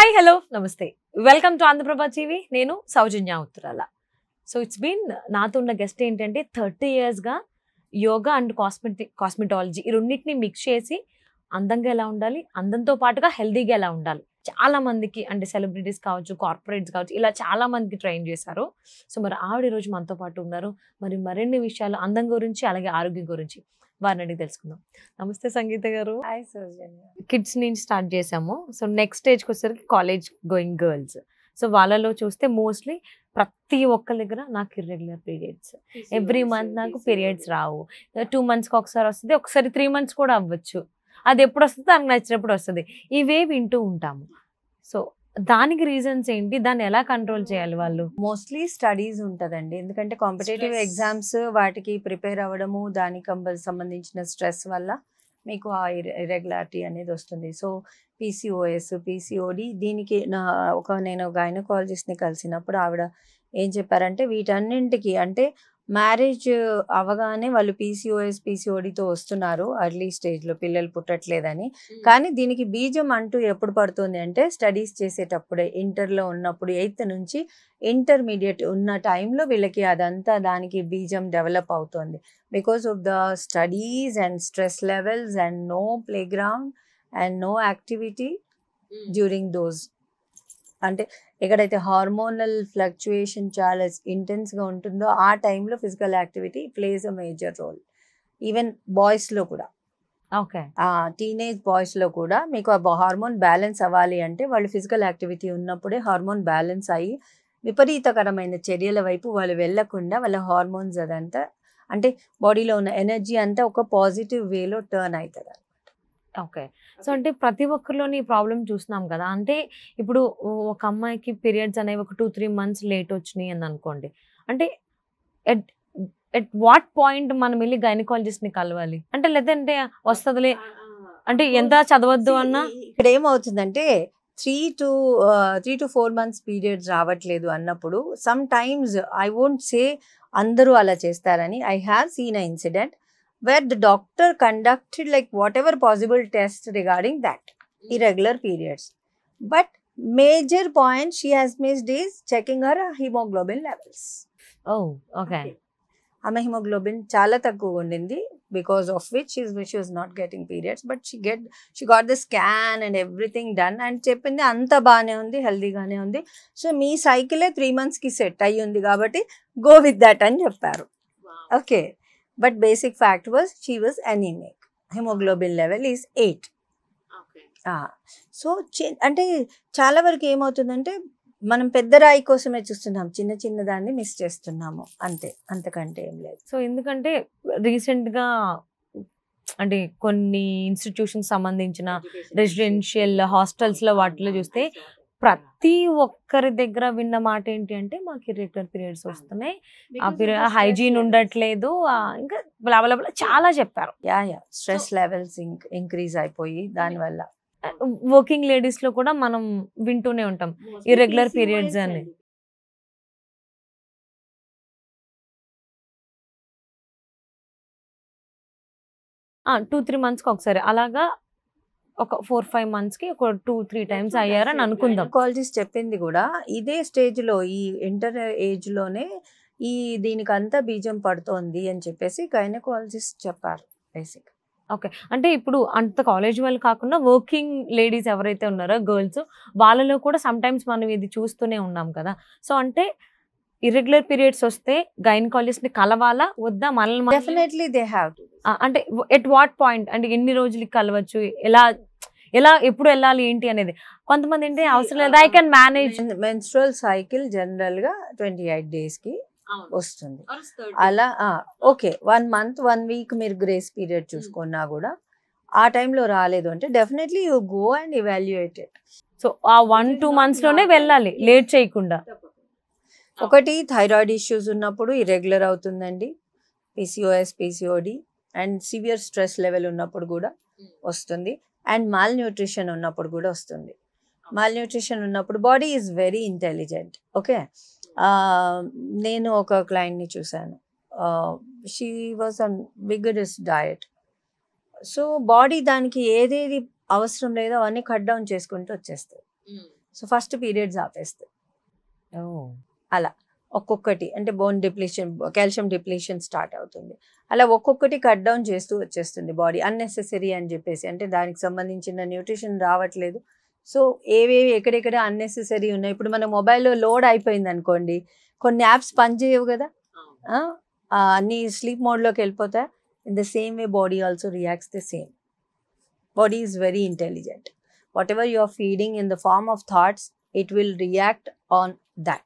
Hi hello నమస్తే welcome to Andhraprabha TV నేను సౌజన్య ఉత్తరాల. సో ఇట్స్ బీన్ నాతో ఉన్న గెస్ట్ ఏంటంటే 30 yearsగా యోగా అండ్ కాస్మెటాలజీ ఈ రెండింటిని మిక్స్ చేసి అందంగా ఎలా ఉండాలి, అందంతో పాటుగా హెల్దీగా ఎలా ఉండాలి, చాలా మందికి అంటే సెలబ్రిటీస్ కావచ్చు, కార్పొరేట్స్ కావచ్చు, ఇలా చాలా మందికి ట్రైన్ చేశారు. సో మరి ఆవిడ ఈరోజు మనతో పాటు ఉన్నారు. మరి మరిన్ని విషయాలు అందం గురించి అలాగే ఆరోగ్యం గురించి వారిని అడిగి తెలుసుకుందాం. నమస్తే సంగీత గారు. హాయ్ సౌజన్య. కిడ్స్ నుంచి స్టార్ట్ చేసాము. సో నెక్స్ట్ స్టేజ్కి వచ్చేసరికి కాలేజ్ గోయింగ్ గర్ల్స్. సో వాళ్ళలో చూస్తే మోస్ట్లీ ప్రతి ఒక్కరి దగ్గర నాకు ఇర్రెగ్యులర్ పీరియడ్స్, ఎవ్రీ మంత్ నాకు పీరియడ్స్ రావు, 2 monthsకి ఒకసారి వస్తుంది, ఒకసారి 3 months కూడా అవ్వచ్చు. అది ఎప్పుడు వస్తుంది, దానికి నచ్చినప్పుడు వస్తుంది. ఇవే వింటూ ఉంటాము. సో దానికి రీజన్స్ ఏంటి, దాన్ని ఎలా కంట్రోల్ చేయాలి వాళ్ళు? మోస్ట్లీ స్టడీస్ ఉంటుందండి, ఎందుకంటే కాంపిటేటివ్ ఎగ్జామ్స్ వాటికి ప్రిపేర్ అవ్వడము, దానికి సంబంధించిన స్ట్రెస్ వల్ల మీకు ఆ ఇర్రెగ్యులారిటీ అనేది వస్తుంది. సో పీసీఓఎస్, పీసీఓడి, దీనికి నేను గైనకాలజిస్ట్ని కలిసినప్పుడు ఆవిడ ఏం చెప్పారంటే వీటన్నింటికి అంటే మ్యారేజ్ అవగానే వాళ్ళు పీసీఓఎస్, పీసీఓడితో వస్తున్నారు అర్లీ స్టేజ్లో, పిల్లలు పుట్టట్లేదని. కానీ దీనికి బీజం అంటూ ఎప్పుడు పడుతుంది అంటే స్టడీస్ చేసేటప్పుడే, ఇంటర్లో ఉన్నప్పుడు 8th నుంచి ఇంటర్మీడియట్ ఉన్న టైంలో వీళ్ళకి అదంతా దానికి బీజం డెవలప్ అవుతుంది. Because of the studies and stress levels and no playground and no activity during those. అంటే ఎక్కడైతే హార్మోనల్ ఫ్లక్చుయేషన్ చాలా ఇంటెన్స్గా ఉంటుందో ఆ టైంలో physical activity plays a major role. Even బాయ్స్లో కూడా, ఓకే, టీనేజ్ బాయ్స్లో కూడా మీకు ఆ హార్మోన్ బ్యాలెన్స్ అవ్వాలి అంటే వాళ్ళు ఫిజికల్ యాక్టివిటీ ఉన్నప్పుడే హార్మోన్ బ్యాలెన్స్ అయ్యి విపరీతకరమైన చర్యల వైపు వాళ్ళు వెళ్లకుండా వాళ్ళ హార్మోన్స్ అదంతా అంటే బాడీలో ఉన్న ఎనర్జీ అంతా ఒక పాజిటివ్ వేలో టర్న్ అవుతుంది. ఓకే. సో అంటే ప్రతి ఒక్కరిలోని ప్రాబ్లం చూస్తున్నాం కదా. అంటే ఇప్పుడు ఒక అమ్మాయికి పీరియడ్స్ అనేవి ఒక 2-3 months లేట్ వచ్చినాయి అని అనుకోండి. అంటే ఎట్ ఎట్ వాట్ పాయింట్ మనం వెళ్ళి గైనకాలజిస్ట్ని కలవాలి? అంటే లేదంటే వస్తుందిలే అంటే ఎంత చదవద్దు అన్నా ఇక్కడ ఏమవుతుందంటే 3 to 4 months పీరియడ్స్ రావట్లేదు అన్నప్పుడు some times I won't say అందరూ అలా చేస్తారని. I have seen a incident where the doctor conducted like whatever possible tests regarding that irregular periods, but major point she has missed is checking her hemoglobin levels. Oh okay. ఆమె haemoglobin చాలా తక్కువ ఉండింది, because of which she was not getting periods, but she got the scan and everything done and చెప్పింది అంత బాగానే ఉంది, హెల్దీగానే ఉంది. So మీ సైకిలే 3 monthsకి set అయ్యి ఉంది కాబట్టి గో విత్ దట్ అని చెప్పారు. Okay, but basic fact was she was anemic. Hemoglobin level is 8. So అంటే చాలా వరకు ఏమవుతుందంటే మనం పెద్ద రాయి కోసమే చూస్తున్నాం, చిన్న చిన్న దాన్ని మిస్ చేస్తున్నాము, అంతే, అంతకంటే ఏం లేదు. సో ఎందుకంటే రీసెంట్గా అంటే కొన్ని ఇన్స్టిట్యూషన్స్ సంబంధించిన రెసిడెన్షియల్ హాస్టల్స్లో వాటిలో చూస్తే ప్రతి ఒక్కరి దగ్గర విన్న మాట ఏంటి అంటే మాకు ఇర్రెగ్యులర్ పీరియడ్స్ వస్తున్నాయి, ఆ పీరియడ్ హైజీన్ ఉండట్లేదు, ఇంకా బలాబల చాలా చెప్పారు. స్ట్రెస్ లెవెల్స్ ఇంక్రీజ్ అయిపోయి దానివల్ల వర్కింగ్ లేడీస్ లో కూడా మనం వింటూనే ఉంటాం ఇర్రెగ్యులర్ పీరియడ్స్ అని. ఆ 2-3 monthsకి ఒకసారి అలాగా ఒక 4-5 monthsకి ఒక 2-3 times అయ్యారని అనుకుందాం. గైనకాలజిస్ట్ చెప్పింది కూడా ఇదే స్టేజ్లో, ఈ ఇంటర్ ఏజ్లోనే దీనికంతా బీజం పడుతోంది అని చెప్పేసి గైనకాలజిస్ట్ చెప్పారు బేసిక్. ఓకే, అంటే ఇప్పుడు అంత కాలేజ్ వాళ్ళు కాకుండా వర్కింగ్ లేడీస్ ఎవరైతే ఉన్నారో గర్ల్స్, వాళ్ళలో కూడా సమ్ టైమ్స్ మనం ఇది చూస్తూనే ఉన్నాం కదా. సో అంటే ఇర్రెగ్యులర్ పీరియడ్స్ వస్తే గైనకాలజిస్ట్ని కలవాలా వద్దా? మనల్ని డెఫినెట్లీ దే హ్యావ్ టు. అంటే ఎట్ వాట్ పాయింట్, అంటే ఎన్ని రోజులకి కలవచ్చు, ఎలా ఎప్పుడు వెళ్ళాలి ఏంటి అనేది. కొంతమంది ఏంటి అవసరం లేదు, I can manage. Menstrual cycle general గా 28 daysకి వస్తుంది. అలా ఓకే, 1 month 1 week మీరు గ్రేస్ పీరియడ్ చూసుకున్నా కూడా ఆ టైంలో రాలేదు అంటే definitely you go and evaluate it. So ఆ 1-2 monthsలోనే వెళ్ళాలి, లేట్ చేయకుండా. ఒకటి థైరాయిడ్ ఇష్యూస్ ఉన్నప్పుడు ఇర్రెగ్యులర్ అవుతుందండి, PCOS, PCOD, and severe stress level ఉన్నప్పుడు కూడా వస్తుంది, అండ్ మాల్ న్యూట్రిషన్ ఉన్నప్పుడు కూడా వస్తుంది. మాల్ న్యూట్రిషన్ ఉన్నప్పుడు body is very intelligent. Okay, నేను ఒక క్లయింట్ని చూశాను, she was on rigorous diet. So body దానికి ఏదేది అవసరం లేదో అవన్నీ కట్ డౌన్ చేసుకుంటూ వచ్చేస్తుంది. సో ఫస్ట్ పీరియడ్స్ ఆపేస్తాయి. అలా ఒక్కొక్కటి అంటే bone depletion, calcium depletion start అవుతుంది. అలా ఒక్కొక్కటి కట్ డౌన్ చేస్తూ వచ్చేస్తుంది బాడీ, అన్నెసెసరీ అని చెప్పేసి, అంటే దానికి సంబంధించిన న్యూట్రిషన్ రావట్లేదు. సో ఏవేవి ఎక్కడెక్కడ అన్నెసెసరీ ఉన్నాయి, ఇప్పుడు మన మొబైల్లో లోడ్ అయిపోయింది అనుకోండి, కొన్ని యాప్స్ పనిచేయవు కదా, అన్ని స్లీప్ మోడ్లోకి వెళ్ళిపోతాయి. In the same way body also reacts the same. Body is very intelligent. Whatever you are feeding in the form of thoughts, it will react on that.